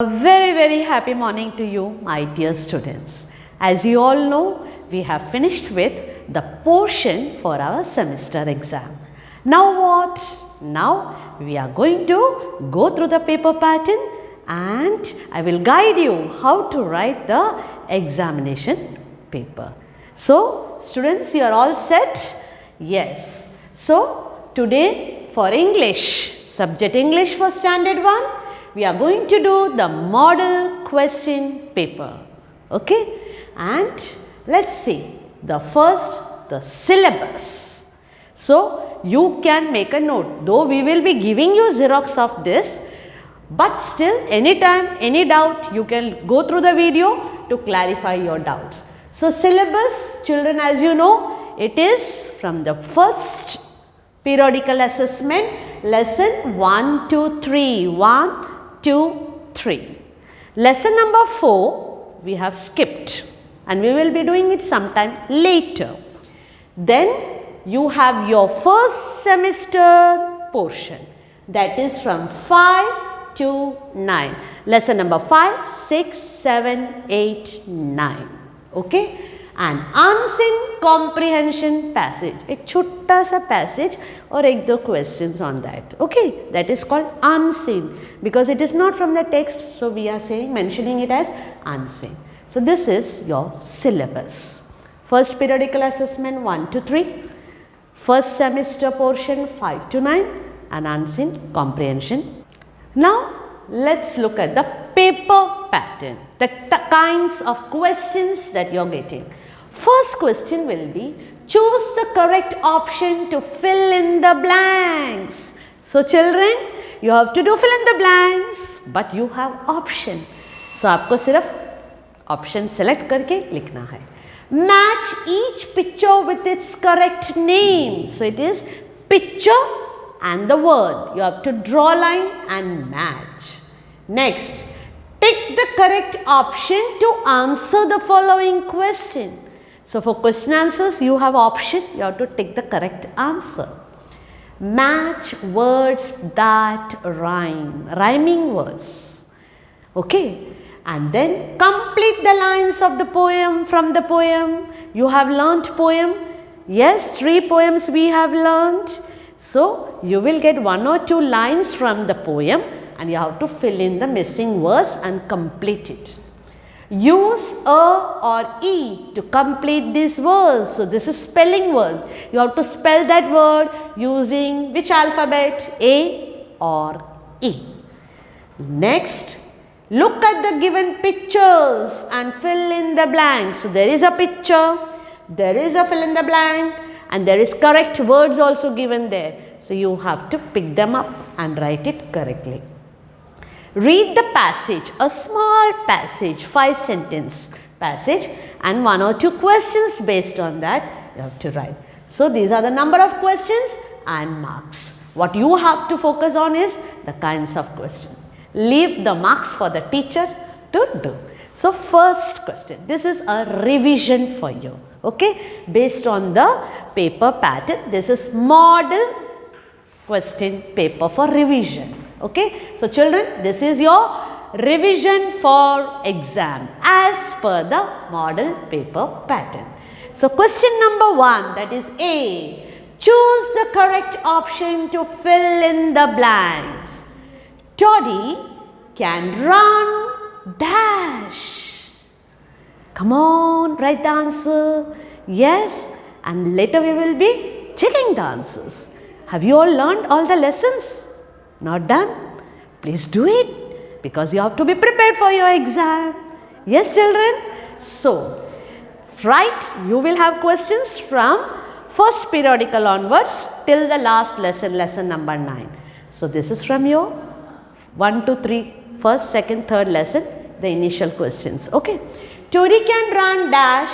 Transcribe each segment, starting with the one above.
A very happy morning to you, my dear students. As you all know, we have finished with the portion for our semester exam. Now what? Now we are going to go through the paper pattern and I will guide you how to write the examination paper. So students, you are all set? Yes. So today for English, subject English for standard 1, we are going to do the model question paper. Okay? And let's see the first, the syllabus. So you can make a note, though we will be giving you Xerox of this, but still anytime, any doubt, you can go through the video to clarify your doubts. So syllabus, children, as you know, it is from the first periodical assessment, lesson 1, 2, 3, 1, 2, 3. Lesson number 4 we have skipped and we will be doing it sometime later. Then you have your first semester portion, that is from 5 to 9. Lesson number 5, 6, 7, 8, 9. Okay? And unseen comprehension passage, एक छोटा सा passage और एक दो questions on that. Okay, that is called unseen because it is not from the text, so we are mentioning it as unseen. So this is your syllabus. First periodical assessment 1 to 3, first semester portion 5 to 9, and unseen comprehension. Now let's look at the paper pattern, the kinds of questions that you are getting. First question will be, choose the correct option to fill in the blanks. So children, you have to do fill in the blanks, but you have option. So आपको सिर्फ option select करके लिखना है. Match each picture with its correct name. So it is picture and the word. You have to draw line and match. Next, tick the correct option to answer the following question. So for question answers, you have option, you have to tick the correct answer. Match words that rhyme, rhyming words. Okay. And then complete the lines of the poem from the poem. You have learnt poem. Yes, 3 poems we have learnt. So you will get 1 or 2 lines from the poem and you have to fill in the missing words and complete it. Use a or e to complete these words. So this is spelling word. You have to spell that word using which alphabet? A or E. Next, look at the given pictures and fill in the blanks. So there is a picture, there is a fill in the blank, and there is correct words also given there. So you have to pick them up and write it correctly. Read the passage, a small passage, 5-sentence passage, and 1 or 2 questions based on that you have to write. So these are the number of questions and marks. What you have to focus on is the kinds of questions. Leave the marks for the teacher to do. So first question, this is a revision for you. Okay, based on the paper pattern, this is model question paper for revision. Okay, so children, this is your revision for exam as per the model paper pattern. So question number 1, that is A. Choose the correct option to fill in the blanks. Toddy can run dash. Come on, write the answer. Yes, and later we will be checking the answers. Have you all learned all the lessons? Not done? Please do it because you have to be prepared for your exam. Yes, children? So, right, you will have questions from first periodical onwards till the last lesson, lesson number 9. So, this is from your 1 to 3, first, second, third lesson, the initial questions. Okay. Toddy can run dash.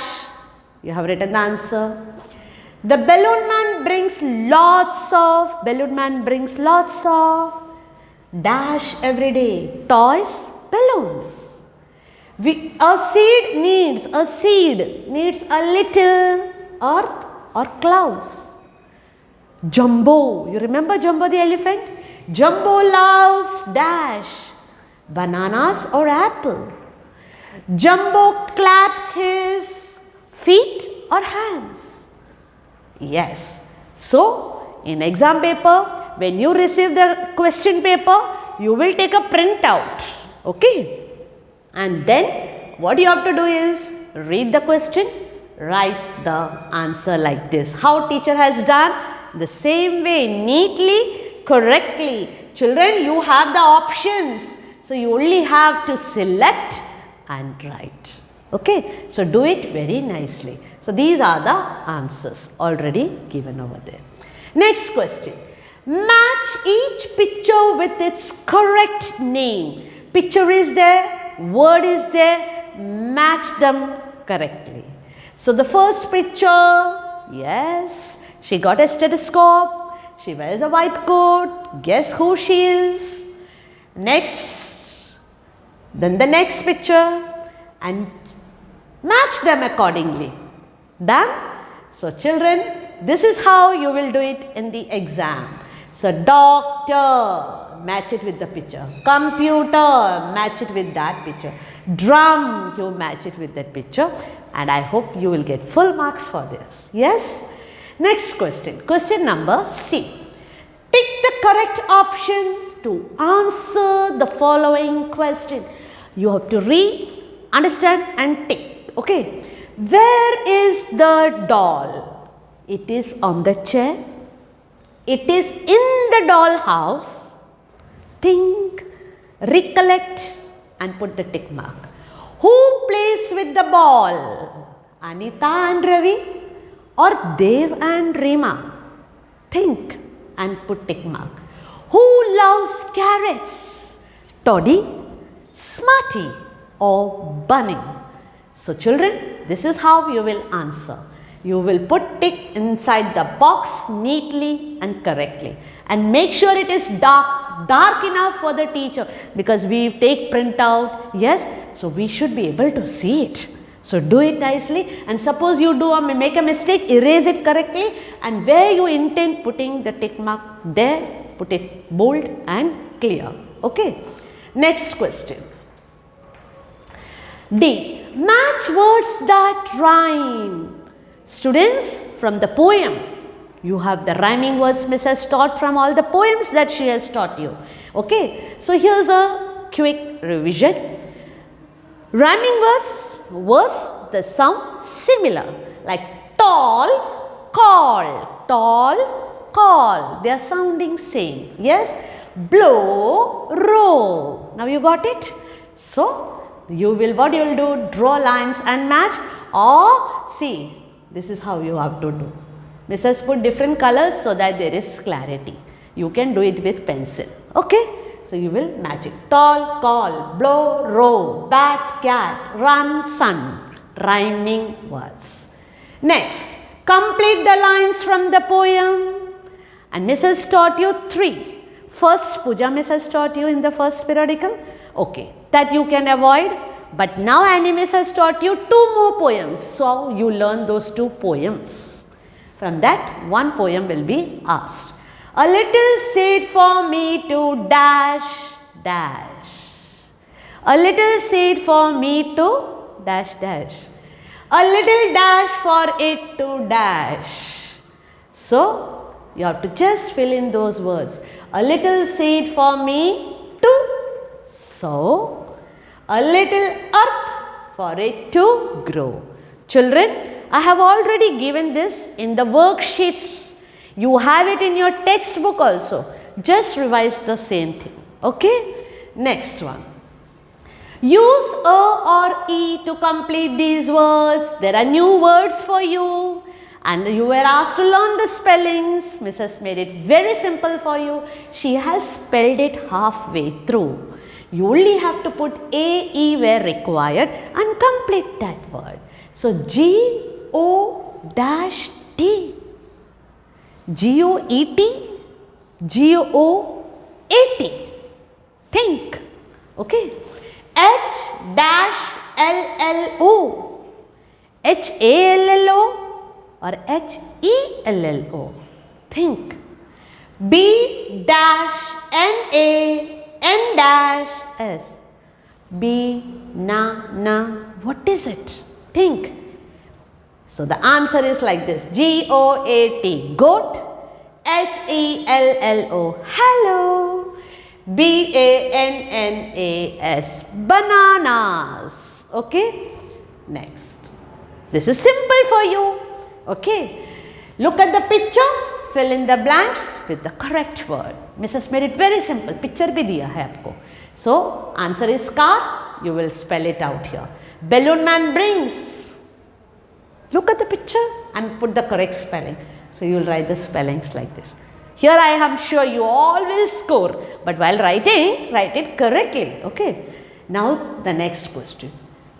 You have written the answer. The balloon man brings lots of dash every day. Toys, balloons. A seed needs a little earth or clouds. Jumbo, you remember Jumbo the elephant? Jumbo loves dash Bananas or apple? Jumbo claps his feet or hands? Yes. So, in exam paper, when you receive the question paper, you will take a printout. Okay. And then what you have to do is read the question, write the answer like this. How teacher has done? The same way, neatly, correctly. Children, you have the options. So, you only have to select and write. Okay. So, do it very nicely. So, these are the answers already given over there. Next question. Match each picture with its correct name. Picture is there, word is there, match them correctly. So, the first picture, yes, she got a stethoscope, she wears a white coat, guess who she is? Next, then the next picture and match them accordingly. Done? So, children, this is how you will do it in the exam. So, doctor, match it with the picture. Computer, match it with that picture. Drum, you match it with that picture. And I hope you will get full marks for this. Yes? Next question. Question number C. Tick the correct options to answer the following question. You have to read, understand and tick. Okay. Where is the doll? It is on the chair. It is in the doll house. Think, recollect and put the tick mark. Who plays with the ball? Anita and Ravi or Dev and Rima? Think and put tick mark. Who loves carrots? Toddy, Smarty or Bunny? So children, this is how you will answer. You will put tick inside the box neatly and correctly. And make sure it is dark enough for the teacher, because we take printout, yes, so we should be able to see it. So do it nicely, and suppose you make a mistake, erase it correctly, and where you intend putting the tick mark, there put it bold and clear. Okay. Next question. D. Match words that rhyme. Students, from the poem, you have the rhyming words Miss has taught from all the poems that she has taught you. Okay. So here's a quick revision. Rhyming words that sound similar, like tall, call, tall, call. They are sounding same. Yes. Blow, row. Now you got it? So what you will do? Draw lines and match, or see, this is how you have to do. Mrs. put different colors so that there is clarity. You can do it with pencil. Okay. So you will match it. Tall, call, blow, row, bat, cat, run, sun. Rhyming words. Next, complete the lines from the poem. And Mrs. taught you 3. First, Puja Miss has taught you in the first periodical. Okay, that you can avoid. But now Annie Miss has taught you 2 more poems. So you learn those 2 poems. From that, 1 poem will be asked. A little seed for me to dash, dash. A little seed for me to dash, dash. A little dash for it to dash. So, you have to just fill in those words. A little seed for me to sow. A little earth for it to grow. Children, I have already given this in the worksheets. You have it in your textbook also. Just revise the same thing. Okay. Next one. Use a or e to complete these words. There are new words for you. And you were asked to learn the spellings. Mrs. made it very simple for you. She has spelled it halfway through. You only have to put a, e where required and complete that word. So, G-O-T. G-O-E-T, G-O-A-T. Think. Okay. H-L-L-O. H-A-L-L-O or H-E-L-L-O. Think. B-N-A-N-S. B, na. What is it? Think. So the answer is like this. G-O-A-T, goat. H-E-L-L-O, hello. B-A-N-N-A-S, bananas. Okay. Next. This is simple for you. Okay. Look at the picture. Fill in the blanks with the correct word. Mrs. made it very simple. Picture bhi diya hai aapko. So, answer is car. You will spell it out here. Balloon man brings. Look at the picture and put the correct spelling. So, you will write the spellings like this. Here I am sure you all will score. But while writing, write it correctly. Okay. Now, the next question.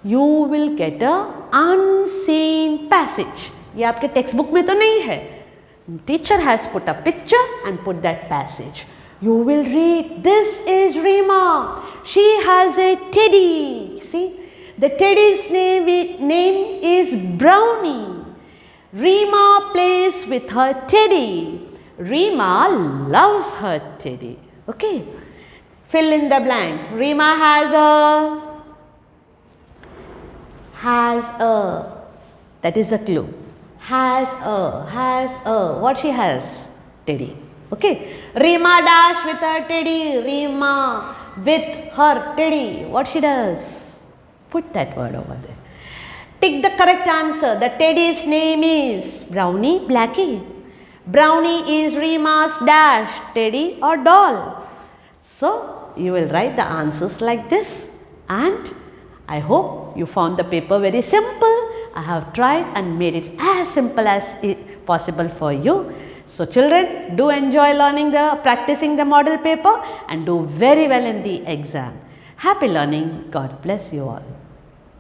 You will get a unseen passage. ये आपके textbook में तो नहीं है. Teacher has put a picture and put that passage. You will read, this is Rima. She has a teddy. See, the teddy's name is Brownie. Rima plays with her teddy. Rima loves her teddy. Okay. Fill in the blanks. Rima has a. That is a clue. Has a. What she has? Teddy. Okay. Rima dash with her teddy. Rima with her teddy. What she does? Put that word over there. Tick the correct answer. The teddy's name is Brownie, Blackie. Brownie is Rima's dash, teddy or doll. So, you will write the answers like this, and I hope you found the paper very simple. I have tried and made it as simple as possible for you. So, children, do enjoy practicing the model paper and do very well in the exam. Happy learning. God bless you all.